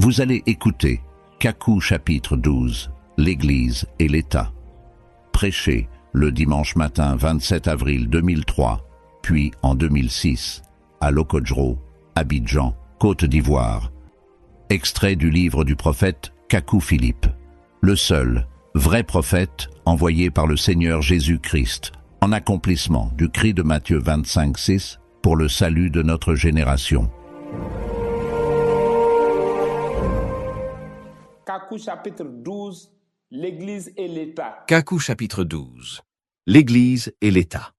Vous allez écouter Kakou chapitre 12, l'Église et l'État. Prêché le dimanche matin 27 avril 2003, puis en 2006, à Locodjro, Abidjan, Côte d'Ivoire. Extrait du livre du prophète Kakou Philippe, le seul, vrai prophète envoyé par le Seigneur Jésus-Christ, en accomplissement du cri de Matthieu 25:6 pour le salut de notre génération. Kakou chapitre 12, l'Église et l'État. Kakou chapitre 12. L'Église et l'État.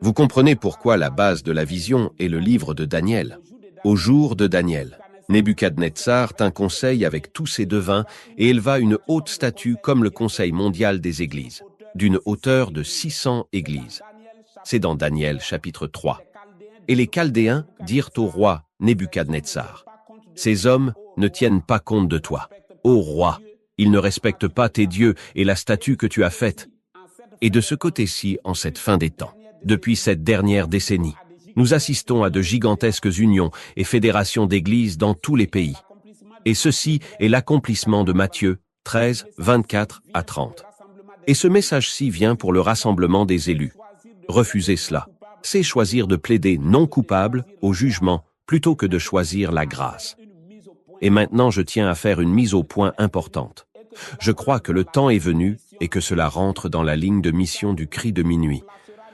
Vous comprenez pourquoi la base de la vision est le livre de Daniel. Au jour de Daniel, Nebuchadnezzar tint conseil avec tous ses devins et éleva une haute statue comme le Conseil mondial des églises, d'une hauteur de 600 églises. C'est dans Daniel chapitre 3. Et les Chaldéens dirent au roi Nebuchadnezzar, « Ces hommes ne tiennent pas compte de toi. Ô roi, ils ne respectent pas tes dieux et la statue que tu as faite. » Et de ce côté-ci, en cette fin des temps, depuis cette dernière décennie, nous assistons à de gigantesques unions et fédérations d'églises dans tous les pays. Et ceci est l'accomplissement de Matthieu 13, 24 à 30. Et ce message-ci vient pour le rassemblement des élus. Refuser cela, c'est choisir de plaider non coupable au jugement plutôt que de choisir la grâce. Et maintenant, je tiens à faire une mise au point importante. Je crois que le temps est venu et que cela rentre dans la ligne de mission du cri de minuit.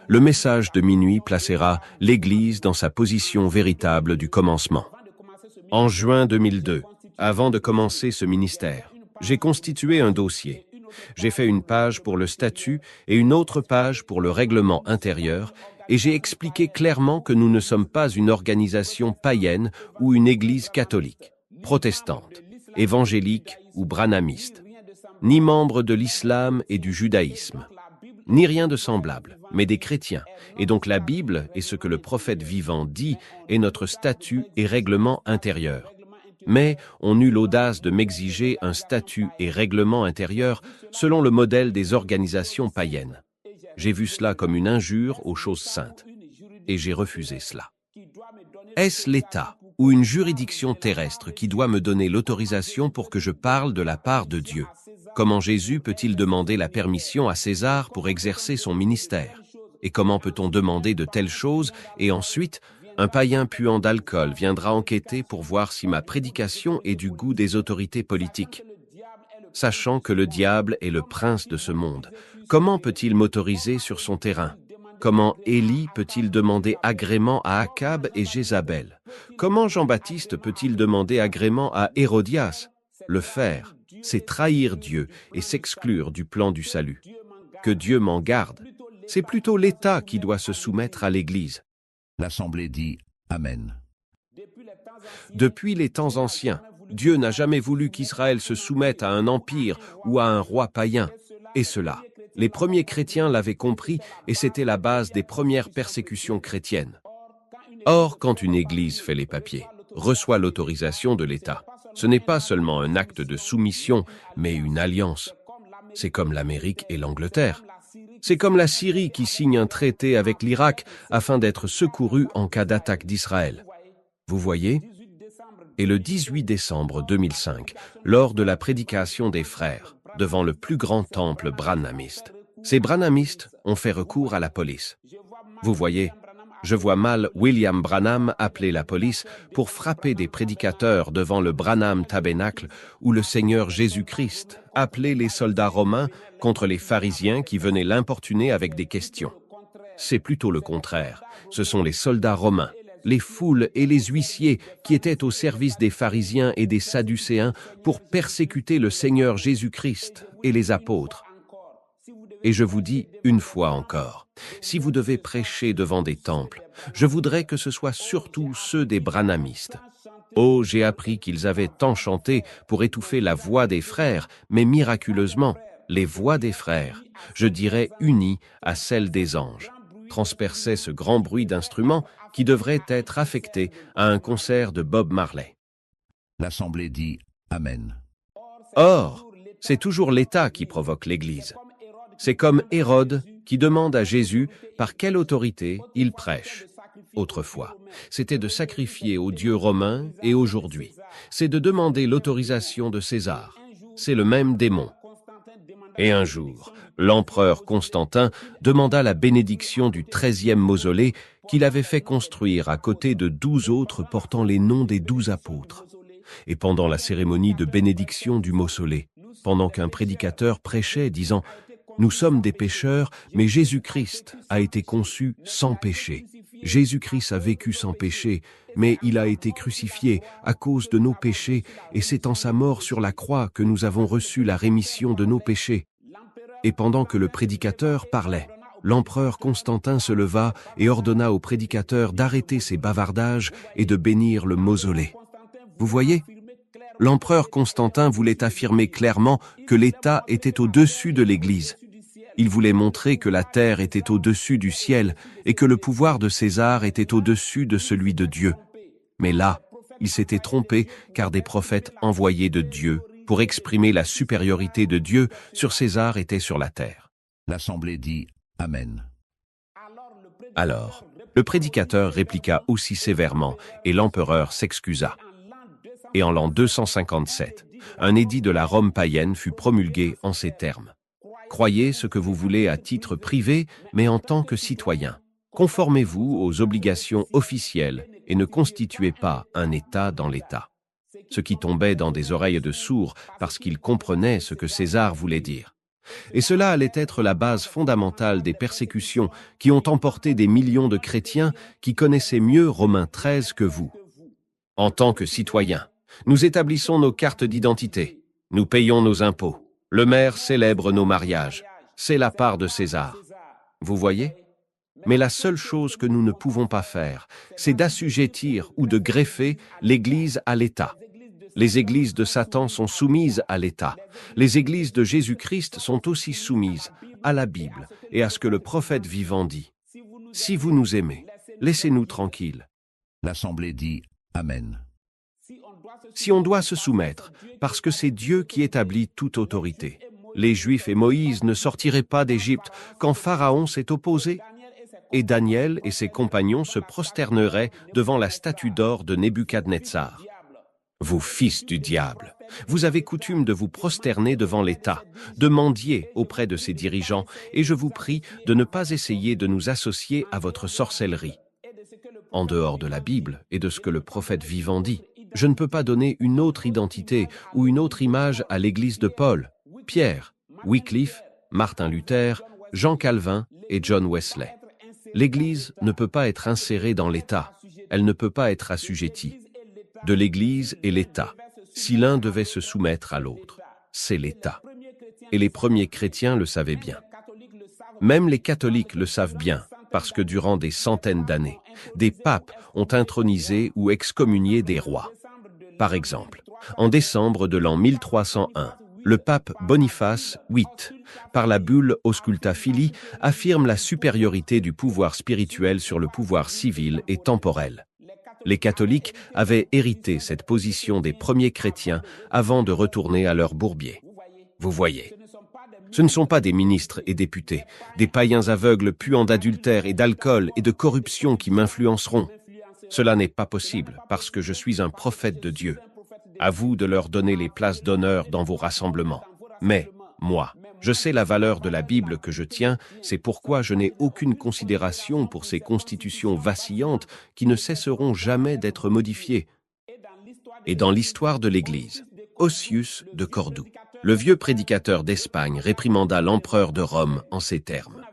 Le message de minuit placera l'Église dans sa position véritable du commencement. En juin 2002, avant de commencer ce ministère, j'ai constitué un dossier. J'ai fait une page pour le statut et une autre page pour le règlement intérieur et j'ai expliqué clairement que nous ne sommes pas une organisation païenne ou une église catholique, protestante, évangélique ou branhamiste, ni membre de l'islam et du judaïsme, ni rien de semblable, mais des chrétiens. Et donc la Bible et ce que le prophète vivant dit est notre statut et règlement intérieur. Mais on eut l'audace de m'exiger un statut et règlement intérieur selon le modèle des organisations païennes. J'ai vu cela comme une injure aux choses saintes, et j'ai refusé cela. Est-ce l'État ou une juridiction terrestre qui doit me donner l'autorisation pour que je parle de la part de Dieu? Comment Jésus peut-il demander la permission à César pour exercer son ministère? Et comment peut-on demander de telles choses et ensuite, un païen puant d'alcool viendra enquêter pour voir si ma prédication est du goût des autorités politiques? Sachant que le diable est le prince de ce monde, comment peut-il m'autoriser sur son terrain? Comment Élie peut-il demander agrément à Akab et Jézabel? Comment Jean-Baptiste peut-il demander agrément à Hérodias? Le faire, c'est trahir Dieu et s'exclure du plan du salut. Que Dieu m'en garde. C'est plutôt l'État qui doit se soumettre à l'Église. L'Assemblée dit Amen. Depuis les temps anciens, Dieu n'a jamais voulu qu'Israël se soumette à un empire ou à un roi païen. Et cela, les premiers chrétiens l'avaient compris et c'était la base des premières persécutions chrétiennes. Or, quand une église fait les papiers, reçoit l'autorisation de l'État, ce n'est pas seulement un acte de soumission, mais une alliance. C'est comme l'Amérique et l'Angleterre. C'est comme la Syrie qui signe un traité avec l'Irak afin d'être secourue en cas d'attaque d'Israël. Vous voyez? Et le 18 décembre 2005, lors de la prédication des frères, devant le plus grand temple branhamiste, ces branhamistes ont fait recours à la police. Vous voyez, je vois mal William Branham appeler la police pour frapper des prédicateurs devant le Branham Tabernacle ou le Seigneur Jésus-Christ appeler les soldats romains contre les pharisiens qui venaient l'importuner avec des questions. C'est plutôt le contraire. Ce sont les soldats romains, les foules et les huissiers qui étaient au service des pharisiens et des sadducéens pour persécuter le Seigneur Jésus-Christ et les apôtres. Et je vous dis une fois encore, si vous devez prêcher devant des temples, je voudrais que ce soit surtout ceux des branhamistes. Oh, j'ai appris qu'ils avaient tant chanté pour étouffer la voix des frères, mais miraculeusement, les voix des frères, je dirais unies à celles des anges, transperçaient ce grand bruit d'instruments qui devrait être affecté à un concert de Bob Marley. L'Assemblée dit Amen. Or, c'est toujours l'État qui provoque l'Église. C'est comme Hérode qui demande à Jésus par quelle autorité il prêche. autrefois. C'était de sacrifier aux dieux romains et aujourd'hui. C'est de demander l'autorisation de César. C'est le même démon. Et un jour, l'empereur Constantin demanda la bénédiction du 13e mausolée qu'il avait fait construire à côté de 12 autres portant les noms des 12 apôtres. Et pendant la cérémonie de bénédiction du mausolée, pendant qu'un prédicateur prêchait disant « Nous sommes des pécheurs, mais Jésus-Christ a été conçu sans péché. Jésus-Christ a vécu sans péché, mais il a été crucifié à cause de nos péchés, et c'est en sa mort sur la croix que nous avons reçu la rémission de nos péchés. » Et pendant que le prédicateur parlait, l'empereur Constantin se leva et ordonna au prédicateur d'arrêter ses bavardages et de bénir le mausolée. Vous voyez ? L'empereur Constantin voulait affirmer clairement que l'État était au-dessus de l'Église. Il voulait montrer que la terre était au-dessus du ciel et que le pouvoir de César était au-dessus de celui de Dieu. Mais là, il s'était trompé car des prophètes envoyés de Dieu pour exprimer la supériorité de Dieu sur César étaient sur la terre. L'Assemblée dit « Amen ». Alors, le prédicateur répliqua aussi sévèrement et l'empereur s'excusa. Et en l'an 257, un édit de la Rome païenne fut promulgué en ces termes. Croyez ce que vous voulez à titre privé, mais en tant que citoyen. Conformez-vous aux obligations officielles et ne constituez pas un État dans l'État. Ce qui tombait dans des oreilles de sourds parce qu'ils comprenaient ce que César voulait dire. Et cela allait être la base fondamentale des persécutions qui ont emporté des millions de chrétiens qui connaissaient mieux Romains 13 que vous. En tant que citoyens, nous établissons nos cartes d'identité. Nous payons nos impôts. Le maire célèbre nos mariages. C'est la part de César. Vous voyez ? Mais la seule chose que nous ne pouvons pas faire, c'est d'assujettir ou de greffer l'Église à l'État. Les églises de Satan sont soumises à l'État. Les églises de Jésus-Christ sont aussi soumises à la Bible et à ce que le prophète vivant dit. Si vous nous aimez, laissez-nous tranquilles. L'Assemblée dit « Amen ». Si on doit se soumettre, parce que c'est Dieu qui établit toute autorité. Les Juifs et Moïse ne sortiraient pas d'Égypte quand Pharaon s'est opposé. Et Daniel et ses compagnons se prosterneraient devant la statue d'or de Nebuchadnezzar. Vous fils du diable, vous avez coutume de vous prosterner devant l'État, de mendier auprès de ses dirigeants, et je vous prie de ne pas essayer de nous associer à votre sorcellerie. En dehors de la Bible et de ce que le prophète vivant dit, je ne peux pas donner une autre identité ou une autre image à l'Église de Paul, Pierre, Wycliffe, Martin Luther, Jean Calvin et John Wesley. L'Église ne peut pas être insérée dans l'État, elle ne peut pas être assujettie. De l'Église et l'État, si l'un devait se soumettre à l'autre, c'est l'État. Et les premiers chrétiens le savaient bien. Même les catholiques le savent bien, parce que durant des centaines d'années, des papes ont intronisé ou excommunié des rois. Par exemple, en décembre de l'an 1301, le pape Boniface VIII, par la bulle Ausculta Fili, affirme la supériorité du pouvoir spirituel sur le pouvoir civil et temporel. Les catholiques avaient hérité cette position des premiers chrétiens avant de retourner à leur bourbier. Vous voyez, ce ne sont pas des ministres et députés, des païens aveugles puants d'adultère et d'alcool et de corruption qui m'influenceront. Cela n'est pas possible parce que je suis un prophète de Dieu. À vous de leur donner les places d'honneur dans vos rassemblements. Mais, moi, je sais la valeur de la Bible que je tiens, c'est pourquoi je n'ai aucune considération pour ces constitutions vacillantes qui ne cesseront jamais d'être modifiées. Et dans l'histoire de l'Église, Ossius de Cordoue, le vieux prédicateur d'Espagne réprimanda l'empereur de Rome en ces termes.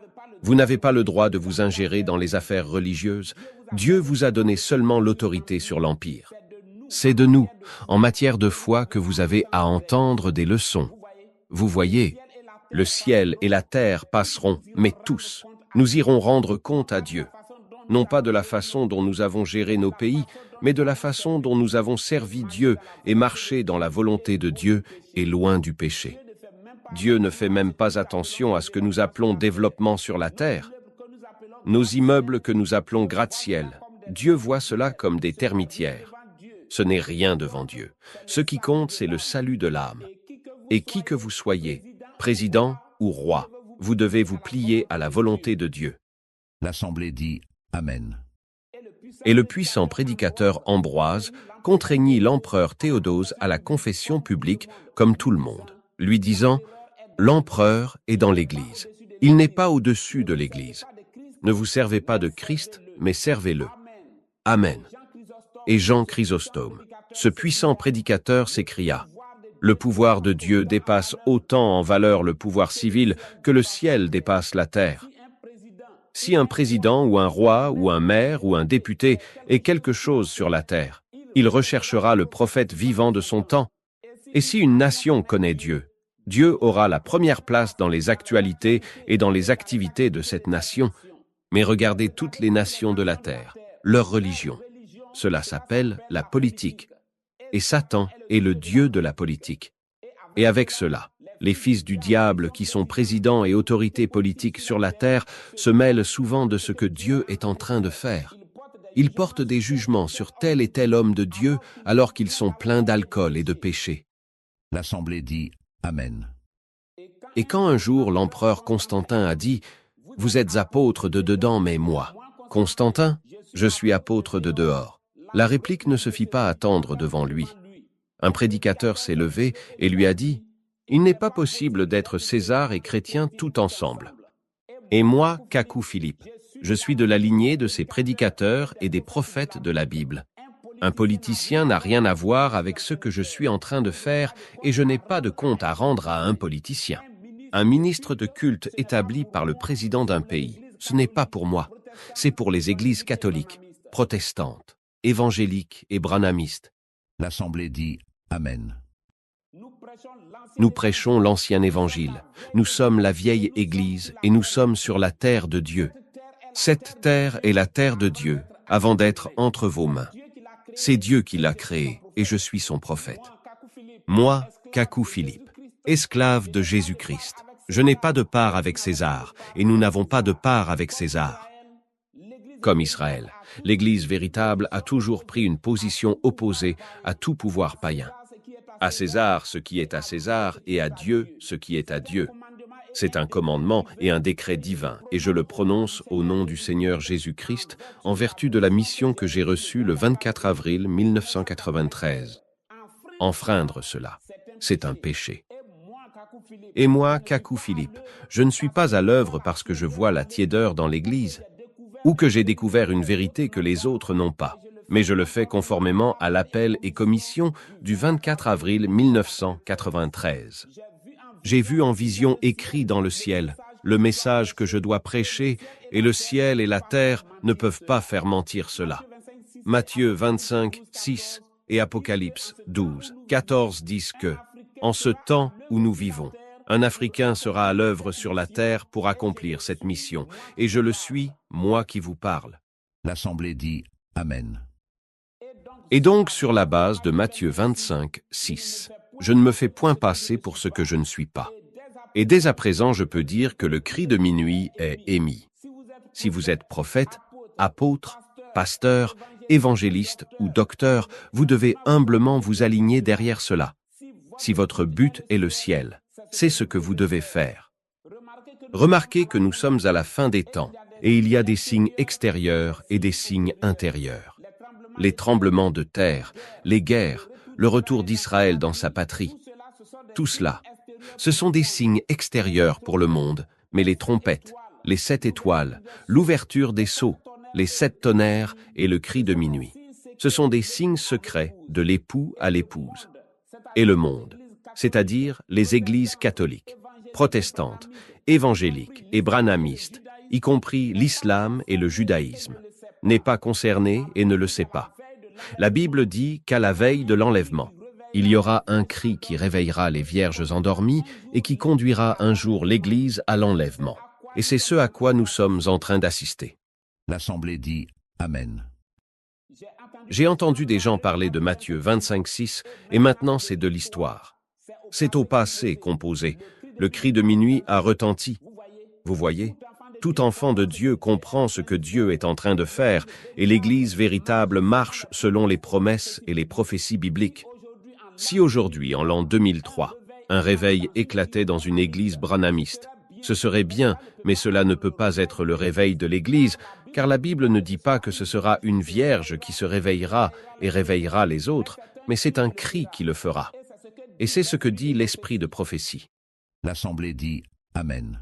Vous n'avez pas le droit de vous ingérer dans les affaires religieuses. Dieu vous a donné seulement l'autorité sur l'Empire. C'est de nous, en matière de foi, que vous avez à entendre des leçons. Vous voyez, le ciel et la terre passeront, mais tous, nous irons rendre compte à Dieu. Non pas de la façon dont nous avons géré nos pays, mais de la façon dont nous avons servi Dieu et marché dans la volonté de Dieu et loin du péché. Dieu ne fait même pas attention à ce que nous appelons développement sur la terre. Nos immeubles que nous appelons gratte-ciel, Dieu voit cela comme des termitières. Ce n'est rien devant Dieu. Ce qui compte, c'est le salut de l'âme. Et qui que vous soyez, président ou roi, vous devez vous plier à la volonté de Dieu. L'Assemblée dit « Amen ». et le puissant prédicateur Ambroise contraignit l'empereur Théodose à la confession publique comme tout le monde, lui disant « L'empereur est dans l'Église. Il n'est pas au-dessus de l'Église. Ne vous servez pas de Christ, mais servez-le. Amen. » Et Jean Chrysostome, ce puissant prédicateur, s'écria « Le pouvoir de Dieu dépasse autant en valeur le pouvoir civil que le ciel dépasse la terre. Si un président ou un roi ou un maire ou un député est quelque chose sur la terre, il recherchera le prophète vivant de son temps. Et si une nation connaît Dieu, Dieu aura la première place dans les actualités et dans les activités de cette nation. Mais regardez toutes les nations de la terre, leur religion. Cela s'appelle la politique. Et Satan est le dieu de la politique. Et avec cela, les fils du diable qui sont présidents et autorités politiques sur la terre se mêlent souvent de ce que Dieu est en train de faire. Ils portent des jugements sur tel et tel homme de Dieu alors qu'ils sont pleins d'alcool et de péché. L'Assemblée dit Amen. Et quand un jour l'empereur Constantin a dit « Vous êtes apôtre de dedans, mais moi, Constantin, je suis apôtre de dehors », la réplique ne se fit pas attendre devant lui. Un prédicateur s'est levé et lui a dit « Il n'est pas possible d'être César et chrétien tout ensemble. Et moi, Kakou Philippe, je suis de la lignée de ces prédicateurs et des prophètes de la Bible. Un politicien n'a rien à voir avec ce que je suis en train de faire et je n'ai pas de compte à rendre à un politicien. Un ministre de culte établi par le président d'un pays, ce n'est pas pour moi, c'est pour les églises catholiques, protestantes, évangéliques et branhamistes. » L'Assemblée dit Amen. Nous prêchons l'ancien évangile. Nous sommes la vieille Église et nous sommes sur la terre de Dieu. Cette terre est la terre de Dieu avant d'être entre vos mains. C'est Dieu qui l'a créée et je suis son prophète. Moi, Kakou Philippe, esclave de Jésus-Christ, je n'ai pas de part avec César et nous n'avons pas de part avec César. Comme Israël, l'Église véritable a toujours pris une position opposée à tout pouvoir païen. À César ce qui est à César et à Dieu ce qui est à Dieu. C'est un commandement et un décret divin, et je le prononce au nom du Seigneur Jésus-Christ en vertu de la mission que j'ai reçue le 24 avril 1993. Enfreindre cela, c'est un péché. Et moi, Kakou Philippe, je ne suis pas à l'œuvre parce que je vois la tiédeur dans l'Église, ou que j'ai découvert une vérité que les autres n'ont pas, mais je le fais conformément à l'appel et commission du 24 avril 1993. J'ai vu en vision écrit dans le ciel le message que je dois prêcher et le ciel et la terre ne peuvent pas faire mentir cela. Matthieu 25, 6 et Apocalypse 12, 14 disent que, en ce temps où nous vivons, un Africain sera à l'œuvre sur la terre pour accomplir cette mission, et je le suis, moi qui vous parle. L'Assemblée dit Amen. Et donc, sur la base de Matthieu 25, 6, je ne me fais point passer pour ce que je ne suis pas. Et dès à présent, je peux dire que le cri de minuit est émis. Si vous êtes prophète, apôtre, pasteur, évangéliste ou docteur, vous devez humblement vous aligner derrière cela. Si votre but est le ciel, c'est ce que vous devez faire. Remarquez que nous sommes à la fin des temps, et il y a des signes extérieurs et des signes intérieurs. Les tremblements de terre, les guerres, le retour d'Israël dans sa patrie. Tout cela, ce sont des signes extérieurs pour le monde, mais les trompettes, les 7 étoiles, l'ouverture des sceaux, les 7 tonnerres et le cri de minuit, ce sont des signes secrets de l'époux à l'épouse. Et le monde, c'est-à-dire les églises catholiques, protestantes, évangéliques et branhamistes, y compris l'islam et le judaïsme, n'est pas concerné et ne le sait pas. La Bible dit qu'à la veille de l'enlèvement, il y aura un cri qui réveillera les vierges endormies et qui conduira un jour l'Église à l'enlèvement. Et c'est ce à quoi nous sommes en train d'assister. L'Assemblée dit Amen. J'ai entendu des gens parler de Matthieu 25, 6 et maintenant c'est de l'histoire. C'est au passé composé. Le cri de minuit a retenti. Vous voyez ? Tout enfant de Dieu comprend ce que Dieu est en train de faire et l'Église véritable marche selon les promesses et les prophéties bibliques. Si aujourd'hui, en l'an 2003, un réveil éclatait dans une église branhamiste, Ce serait bien, mais cela ne peut pas être le réveil de l'Église, car la Bible ne dit pas que ce sera une vierge qui se réveillera et réveillera les autres, mais c'est un cri qui le fera. Et c'est ce que dit l'esprit de prophétie. L'Assemblée dit Amen.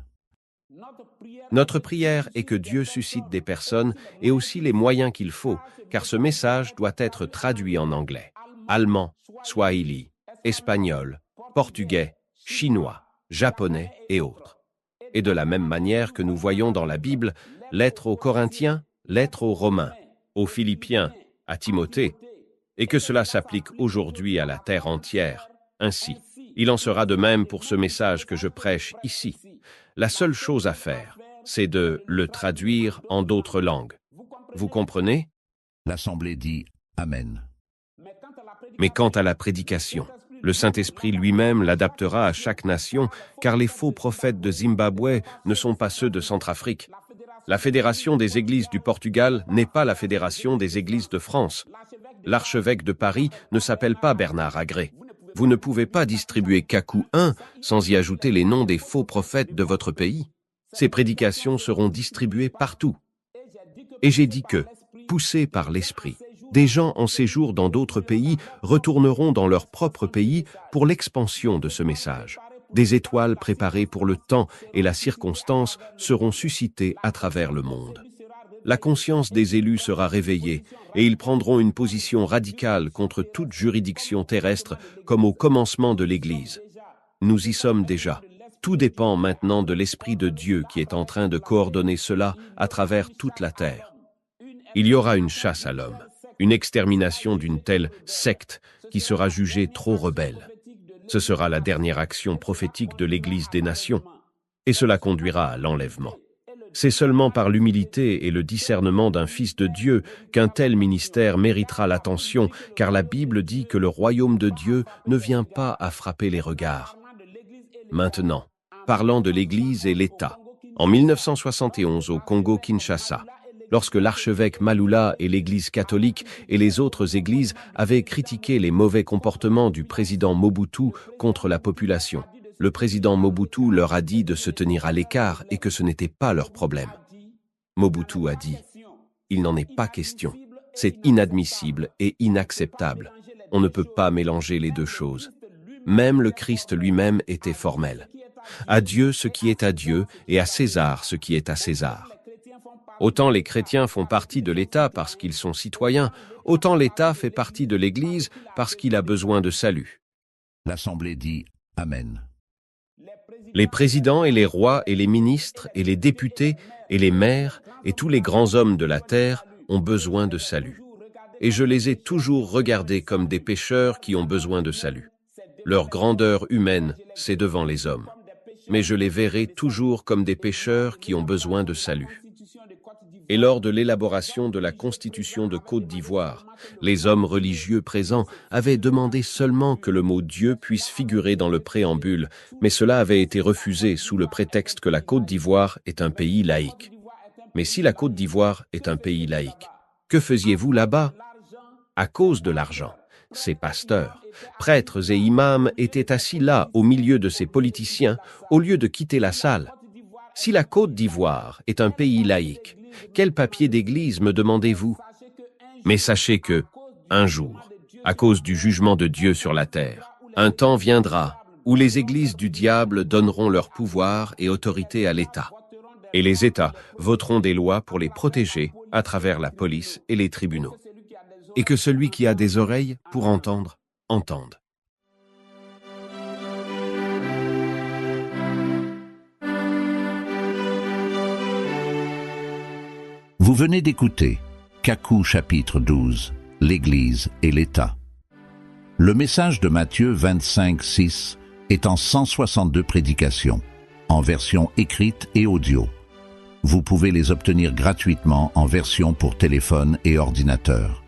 Notre prière est que Dieu suscite des personnes et aussi les moyens qu'il faut, car ce message doit être traduit en anglais, allemand, swahili, espagnol, portugais, chinois, japonais et autres. Et de la même manière que nous voyons dans la Bible, lettre aux Corinthiens, lettre aux Romains, aux Philippiens, à Timothée, et que cela s'applique aujourd'hui à la terre entière. Ainsi, il en sera de même pour ce message que je prêche ici. La seule chose à faire, c'est de le traduire en d'autres langues. Vous comprenez? L'Assemblée dit Amen. Mais quant à la prédication, le Saint-Esprit lui-même l'adaptera à chaque nation, car les faux prophètes de Zimbabwe ne sont pas ceux de Centrafrique. La Fédération des Églises du Portugal n'est pas la Fédération des Églises de France. L'archevêque de Paris ne s'appelle pas Bernard Agré. Vous ne pouvez pas distribuer Kakou 1 sans y ajouter les noms des faux prophètes de votre pays. Ces prédications seront distribuées partout. Et j'ai dit que, poussés par l'Esprit, des gens en séjour dans d'autres pays retourneront dans leur propre pays pour l'expansion de ce message. Des étoiles préparées pour le temps et la circonstance seront suscitées à travers le monde. La conscience des élus sera réveillée et ils prendront une position radicale contre toute juridiction terrestre comme au commencement de l'Église. Nous y sommes déjà. Tout dépend maintenant de l'Esprit de Dieu qui est en train de coordonner cela à travers toute la terre. Il y aura une chasse à l'homme, une extermination d'une telle secte qui sera jugée trop rebelle. Ce sera la dernière action prophétique de l'Église des nations, et cela conduira à l'enlèvement. C'est seulement par l'humilité et le discernement d'un Fils de Dieu qu'un tel ministère méritera l'attention, car la Bible dit que le royaume de Dieu ne vient pas à frapper les regards. Maintenant, parlant de l'Église et l'État, en 1971 au Congo-Kinshasa, lorsque l'archevêque Malula et l'Église catholique et les autres églises avaient critiqué les mauvais comportements du président Mobutu contre la population, le président Mobutu leur a dit de se tenir à l'écart et que ce n'était pas leur problème. Mobutu a dit « Il n'en est pas question. C'est inadmissible et inacceptable. On ne peut pas mélanger les deux choses. » Même le Christ lui-même était formel. À Dieu ce qui est à Dieu et à César ce qui est à César. Autant les chrétiens font partie de l'État parce qu'ils sont citoyens, autant l'État fait partie de l'Église parce qu'il a besoin de salut. L'Assemblée dit Amen. Les présidents et les rois et les ministres et les députés et les maires et tous les grands hommes de la terre ont besoin de salut. Et je les ai toujours regardés comme des pécheurs qui ont besoin de salut. Leur grandeur humaine, c'est devant les hommes. Mais je les verrai toujours comme des pécheurs qui ont besoin de salut. Et lors de l'élaboration de la Constitution de Côte d'Ivoire, les hommes religieux présents avaient demandé seulement que le mot Dieu puisse figurer dans le préambule, mais cela avait été refusé sous le prétexte que la Côte d'Ivoire est un pays laïque. Mais si la Côte d'Ivoire est un pays laïque, que faisiez-vous là-bas? À cause de l'argent. Ces pasteurs, prêtres et imams étaient assis là au milieu de ces politiciens au lieu de quitter la salle. Si la Côte d'Ivoire est un pays laïque, quel papier d'église me demandez-vous? Mais sachez que, un jour, à cause du jugement de Dieu sur la terre, un temps viendra où les églises du diable donneront leur pouvoir et autorité à l'État. Et les États voteront des lois pour les protéger à travers la police et les tribunaux. Et que celui qui a des oreilles pour entendre, entende. Vous venez d'écouter Kakou chapitre 12, l'Église et l'État. Le message de Matthieu 25:6 est en 162 prédications, en version écrite et audio. Vous pouvez les obtenir gratuitement en version pour téléphone et ordinateur.